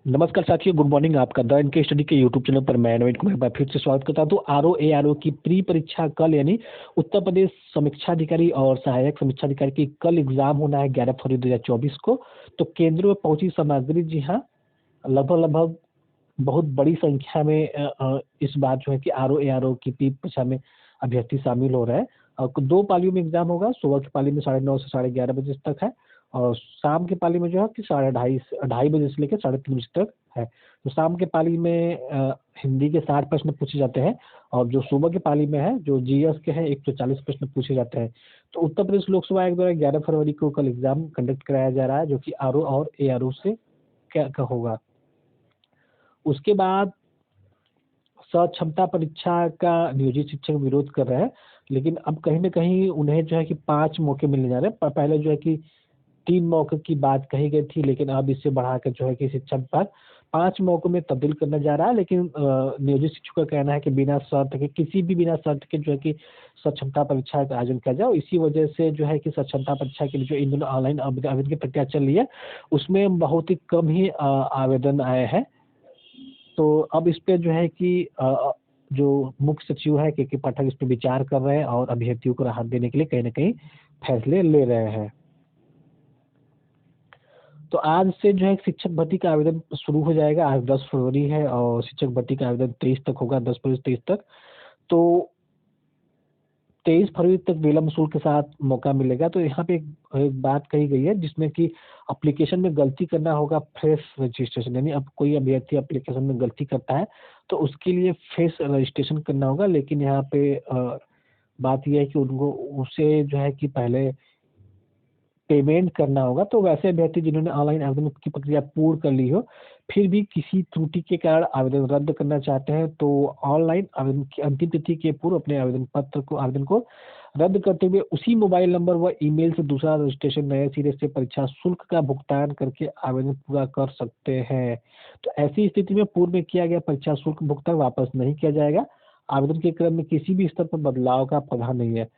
नमस्कार साथियों, good morning. आपका द इनके स्टडी के यूट्यूब चैनल पर मैं नवीन कुमार एक बार फिर से स्वागत करता हूं। तो आरओ की प्री परीक्षा कल यानी उत्तर प्रदेश समीक्षा अधिकारी और सहायक समीक्षा अधिकारी की कल एग्जाम होना है 11 फरवरी 2024 को। तो केंद्र में पहुंची सामग्री, जी हाँ, लगभग लगभग बहुत बड़ी संख्या में इस बार जो है कि आरओ की प्री परीक्षा में अभ्यर्थी शामिल हो रहे हैं। दो पालियों में एग्जाम होगा। सुबह की पाली में 9:30 से 11:30 बजे तक है, और शाम की पाली में जो है कि 2:30 बजे से लेकर 3:30 बजे तक है। तो शाम के पाली में हिंदी के 60 प्रश्न पूछे जाते हैं, और जो सुबह के पाली में है, जो जीएस के हैं, 140 प्रश्न पूछे जाते हैं। तो उत्तर प्रदेश लोकसभा आयोग द्वारा 11 फरवरी को कल एग्जाम कंडक्ट कराया जा रहा है, जो कि आरओ और एआरओ से क्या होगा। उसके बाद सक्षमता परीक्षा का नियोजित शिक्षक विरोध कर रहे हैं, लेकिन अब कहीं ना कहीं उन्हें जो है कि 5 मौके मिलने जा रहे हैं। पहले जो है कि 3 मौके की बात कही गई थी, लेकिन अब इससे बढ़ाकर जो है कि शिक्षक विभाग 5 मौकों में तब्दील करने जा रहा है। लेकिन नियोजित शिक्षकों का कहना है कि बिना शर्त के, किसी भी बिना शर्त के जो है कि सक्षमता परीक्षा का आयोजन किया जाए। इसी वजह से जो है कि सक्षमता परीक्षा के लिए जो इन दोनों ऑनलाइन आवेदन की प्रक्रिया चल रही है, उसमें बहुत ही कम ही आवेदन आए हैं। तो अब इस पे जो है कि जो मुख्य सचिव है के पाठक इस पे विचार कर रहे हैं, और अभ्यर्थियों को राहत देने के लिए कहीं ना कहीं फैसले ले रहे हैं। तो आज से जो है शिक्षक भर्ती का आवेदन शुरू हो जाएगा। आज 10 फरवरी है, और शिक्षक भर्ती का आवेदन 23 तक होगा, 10 फरवरी से 23 तक। तो 23 फरवरी तक विलंब शुल्क के साथ मौका मिलेगा। तो यहाँ पे एक बात कही गई है, जिसमें कि एप्लीकेशन में गलती करना होगा फ्रेश रजिस्ट्रेशन, यानी अब कोई अभ्यर्थी एप्लीकेशन में गलती करता है तो उसके लिए फ्रेश रजिस्ट्रेशन करना होगा। लेकिन यहाँ पे बात यह है कि उनको उसे जो है कि पहले पेमेंट करना होगा। तो वैसे अभ्यर्थी जिन्होंने ऑनलाइन आवेदन की प्रक्रिया पूर्ण कर ली हो, फिर भी किसी त्रुटि के कारण आवेदन रद्द करना चाहते हैं, तो ऑनलाइन आवेदन की अंतिम तिथि के पूर्व अपने आवेदन को रद्द करते हुए उसी मोबाइल नंबर व ईमेल से दूसरा रजिस्ट्रेशन नए सिरे से परीक्षा शुल्क का भुगतान करके आवेदन पूरा कर सकते हैं। तो ऐसी स्थिति में पूर्व में किया गया परीक्षा शुल्क भुगतान वापस नहीं किया जाएगा। आवेदन के क्रम में किसी भी स्तर पर बदलाव का प्रावधान नहीं है।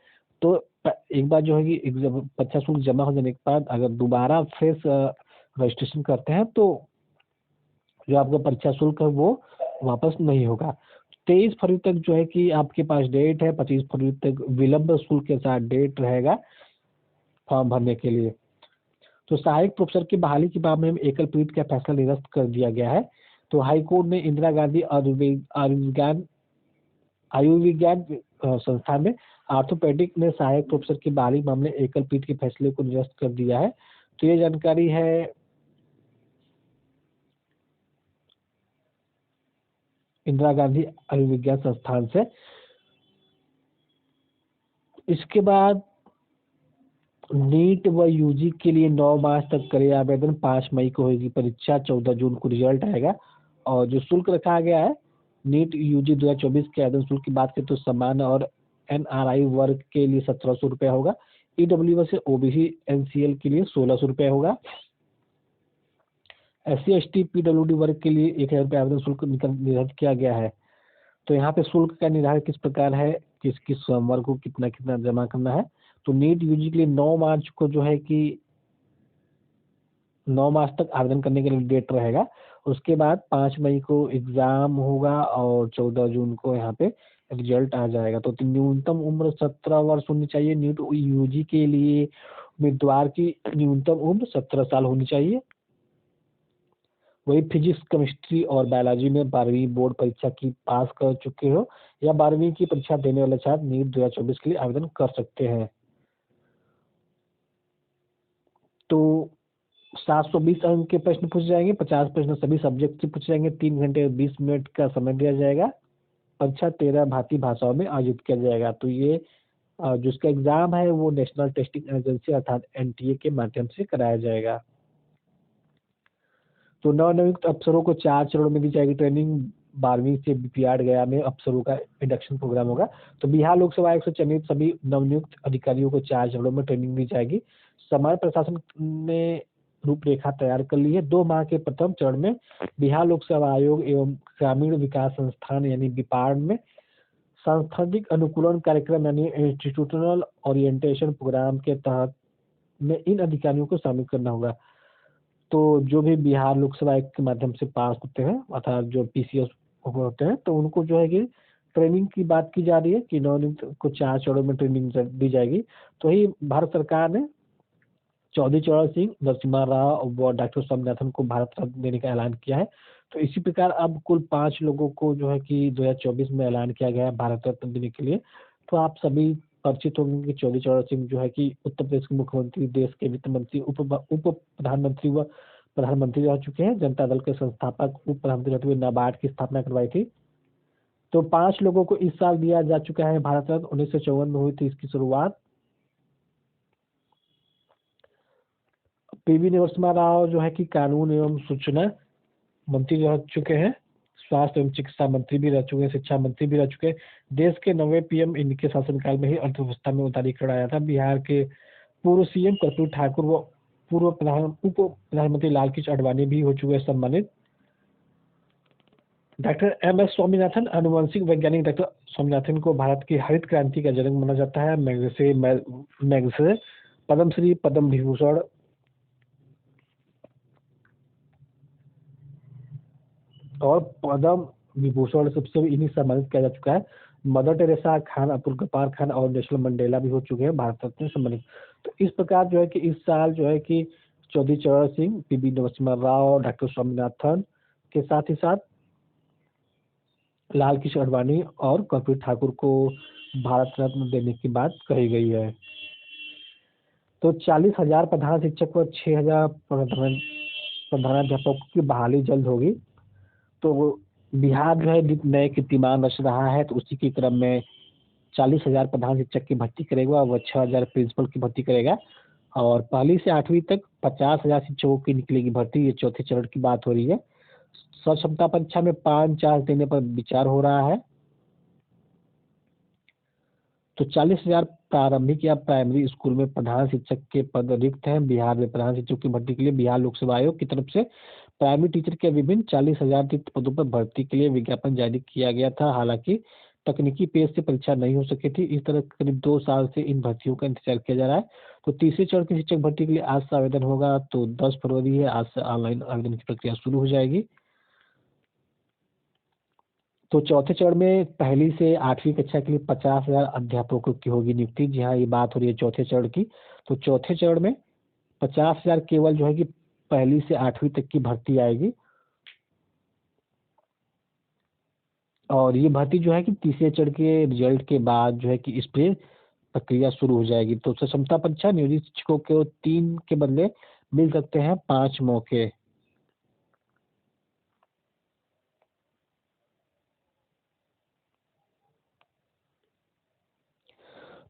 तो एक बार जो है कि परीक्षा शुल्क जमा हो जाने के बाद अगर दोबारा फ्रेश रजिस्ट्रेशन करते हैं, तो जो आपका परीक्षा शुल्क है वो वापस नहीं होगा। 23 फरवरी तक जो है कि आपके पास डेट है। 25 फरवरी तक विलंब शुल्क के साथ डेट रहेगा फॉर्म भरने के लिए। तो सहायक प्रोफेसर की बहाली के मामले में एकल पीठ का फैसला निरस्त कर दिया गया है। तो हाईकोर्ट ने इंदिरा गांधी आयुर्विज्ञान संस्थान में आर्थोपेडिक में सहायक प्रोफेसर की बहाली मामले एकल पीठ के फैसले को निरस्त कर दिया है। तो ये जानकारी है इंदिरा गांधी आयुर्विज्ञान संस्थान से। इसके बाद नीट व यूजी के लिए 9 मार्च तक करे आवेदन। 5 मई को होगी परीक्षा, 14 जून को रिजल्ट आएगा। और जो शुल्क रखा गया है नीट यूजी 2024 के आवेदन शुल्क की बात करें तो सामान्य और एनआरआई वर्ग के लिए 1700 रुपया होगा। ईडब्ल्यूएस से ओबीसी एनसीएल के लिए 1600 रुपया होगा। SC ST पीडब्ल्यूडी वर्ग के लिए 1000 रुपया आवेदन शुल्क निर्धारित किया गया है। तो यहाँ पे शुल्क का निर्धारण किस प्रकार है, किस किस वर्ग को कितना कितना जमा करना है। तो नीट यूजी के लिए 9 मार्च को जो है कि 9 मार्च तक आवेदन करने के लिए डेट रहेगा। उसके बाद 5 मई को एग्जाम होगा, और 14 जून को यहाँ पे रिजल्ट आ जाएगा। तो न्यूनतम उम्र 17 वर्ष होनी चाहिए। नीट यूजी के लिए उम्मीदवार की न्यूनतम उम्र 17 साल होनी चाहिए। वही फिजिक्स, केमिस्ट्री और बायोलॉजी में 12वीं बोर्ड परीक्षा की पास कर चुके हो, या 12वीं की परीक्षा देने वाले छात्र नीट 2024 के लिए आवेदन कर सकते हैं। तो 720 अंक के प्रश्न पूछे जाएंगे। 50 प्रश्न सभी सब्जेक्ट से पूछे जाएंगे। 3 घंटे 20 मिनट का समय दिया जाएगा। परीक्षा 13 भारतीय भाषाओं में आयोजित किया जाएगा। तो ये जिसका एग्जाम है वो नेशनल टेस्टिंग एजेंसी अर्थात एनटीए के माध्यम से कराया जाएगा। तो नवनियुक्त अफसरों को 4 चरणों में दी जाएगी ट्रेनिंग। 12वीं से बीपीआर गया में अफसरों का इंडक्शन प्रोग्राम होगा। तो बिहार लोकसभा आयोग से चयनित सभी नवनियुक्त अधिकारियों को 4 चरणों में ट्रेनिंग दी जाएगी। सामान्य प्रशासन ने रूपरेखा तैयार कर ली है। 2 माह के प्रथम चरण में बिहार लोकसेवा आयोग एवं ग्रामीण विकास संस्थान यानी बिपार्ड में सांस्थानिक अनुकूलन कार्यक्रम यानी इंस्टीट्यूशनल ओरिएंटेशन प्रोग्राम के तहत में इन अधिकारियों को शामिल करना होगा। तो जो भी बिहार लोकसभा आयोग के माध्यम से पास होते हैं अर्थात जो पीसीएस होते हैं, तो उनको जो है कि ट्रेनिंग की बात की जा रही है कि इन्होंने को 4 चरणों में ट्रेनिंग दी जाएगी। तो ही भारत सरकार ने चौधरी चरण सिंह, नरसिम्हा राव और डॉक्टर स्वामीनाथन को भारत रत्न देने का ऐलान किया है। तो इसी प्रकार अब कुल 5 लोगों को जो है कि 2024 में ऐलान किया गया है भारत रत्न देने के लिए। तो आप सभी परिचित होंगे कि चौधरी चरण सिंह जो है कि उत्तर प्रदेश के मुख्यमंत्री, देश के वित्त मंत्री, उप प्रधानमंत्री व प्रधानमंत्री रह चुके हैं। जनता दल के संस्थापक, उप प्रधानमंत्री रहते हुए नाबार्ड की स्थापना करवाई थी। तो 5 लोगों को इस साल दिया जा चुका है भारत रत्न। 1954 में हुई थी इसकी शुरुआत। पीवी नरसिम्हा राव जो है कि कानून एवं सूचना मंत्री रह चुके हैं, स्वास्थ्य एवं चिकित्सा मंत्री भी रह चुके हैं, शिक्षा मंत्री भी रह चुके हैं। देश के 9वें पीएम इनके शासनकाल में ही अर्थव्यवस्था में उदारीकरण आया था। बिहार के पूर्व सीएम कर्पूरी ठाकुर व पूर्व उप प्रधानमंत्री लालकृष्ण आडवाणी भी हो चुके हैं सम्मानित। Doctor MS. स्वामीनाथन, आनुवंशिक वैज्ञानिक डॉक्टर स्वामीनाथन को भारत की हरित क्रांति का जनक माना जाता है। मैग्सेसे, पद्मश्री, पद्म विभूषण और पद्म विभूषण सबसे इन्हीं सम्मानित किया जा चुका है। मदर टेरेसा, खान अब्दुल गफ्फार खान और नेल्सन मंडेला भी हो चुके हैं भारत रत्न से सम्मानित। तो इस प्रकार जो है कि इस साल जो है कि चौधरी चरण सिंह, पीवी नरसिम्हा राव, डॉक्टर स्वामीनाथन के साथ ही साथ लालकृष्ण आडवाणी और कर्पूरी ठाकुर को भारत रत्न देने की बात कही गई है। तो 40,000 प्रधान शिक्षक व 6,000 प्रधानाध्यापकों की बहाली जल्द होगी। तो बिहार जो है नए कीर्तिमान रच रहा है, तो उसी के क्रम में 40,000 प्रधान शिक्षक की भर्ती करेगा व 6,000 प्रिंसिपल की भर्ती करेगा। और 1ली से 8वीं तक 50,000 शिक्षकों की निकलेगी भर्ती। ये चौथे चरण की बात हो रही है। क्षमता परीक्षा में 5 चांस देने पर विचार हो रहा है। तो 40,000 प्रारंभिक या प्राइमरी स्कूल में प्रधान शिक्षक के पद रिक्त हैं। बिहार में प्रधान शिक्षक की भर्ती के लिए बिहार लोकसेवा आयोग की तरफ से प्राइमरी टीचर के विभिन्न 40,000 रिक्त पदों पर भर्ती के लिए विज्ञापन जारी किया गया था। हालांकि तकनीकी पेश से परीक्षा नहीं हो सकी थी। इस तरह करीब 2 साल से इन भर्तियों का इंतजार किया जा रहा है। तो तीसरे चरण की शिक्षक भर्ती के लिए आज से आवेदन होगा। तो 10 फरवरी है, आज से ऑनलाइन आवेदन की प्रक्रिया शुरू हो जाएगी। तो चौथे चरण में 1ली से 8वीं कक्षा के लिए 50,000 अध्यापकों की होगी नियुक्ति। जी हाँ, ये बात हो रही है चौथे चरण की। तो चौथे चरण में 50,000 केवल जो है कि 1ली से 8वीं तक की भर्ती आएगी। और ये भर्ती जो है कि तीसरे चरण के रिजल्ट के बाद जो है कि इस पे प्रक्रिया शुरू हो जाएगी। तो क्षमता परीक्षा नियोजित शिक्षकों को 3 के बदले मिल सकते हैं 5 मौके।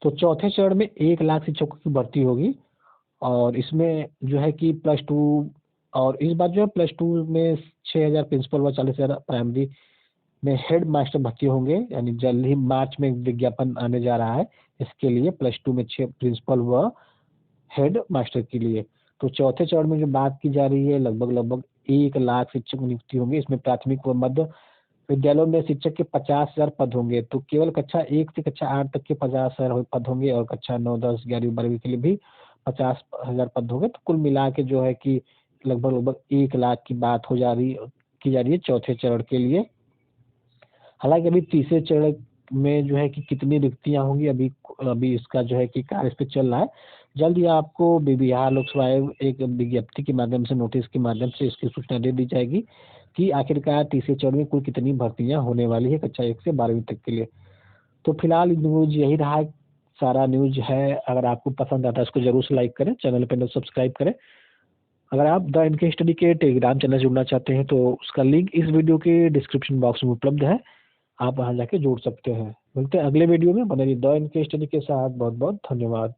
तो चौथे चरण में 1 लाख शिक्षकों की भर्ती होगी। और इसमें जो है कि +2 और इस बार जो है +2 में 6,000 प्रिंसिपल व 40,000 प्राइमरी में हेड मास्टर भर्ती होंगे। यानी जल्द ही मार्च में विज्ञापन आने जा रहा है इसके लिए, +2 में 6 प्रिंसिपल व हेड मास्टर के लिए। तो चौथे चरण में जो बात की जा रही है लगभग 1 लाख शिक्षक नियुक्ति होंगे। इसमें प्राथमिक व मध्य विद्यालयों में शिक्षक के 50,000 पद होंगे। तो केवल कक्षा 1 से कक्षा 8 तक के 50,000 पद होंगे और कक्षा 9, 10, 11, 12 के लिए भी 50,000 पद होंगे। तो कुल मिला के जो है कि लगभग 1 लाख की बात की जा रही है चौथे चरण के लिए। हालांकि अभी तीसरे चरण में जो है कि कितनी रिक्तियां होंगी अभी इसका जो है कि कार्य इस पे चल रहा है। जल्द ही आपको बिहार लोकसेवा आयोग एक विज्ञप्ति के माध्यम से, नोटिस के माध्यम से इसकी सूचना दे दी जाएगी कि आखिरकार तीसरे चरण में कुल कितनी भर्तियां होने वाली है कक्षा 1 से 12वीं तक के लिए। तो फिलहाल न्यूज यही रहा, सारा न्यूज है। अगर आपको पसंद आता है इसको जरूर से लाइक करें, चैनल पर सब्सक्राइब करें। अगर आप द इनके स्टडी के टेलीग्राम चैनल से जुड़ना चाहते हैं तो उसका लिंक इस वीडियो के डिस्क्रिप्शन बॉक्स में उपलब्ध है, आप वहां जाके जुड़ सकते हैं। मिलते हैं अगले वीडियो में। बने रहिए द इनके स्टडी के साथ। बहुत बहुत धन्यवाद।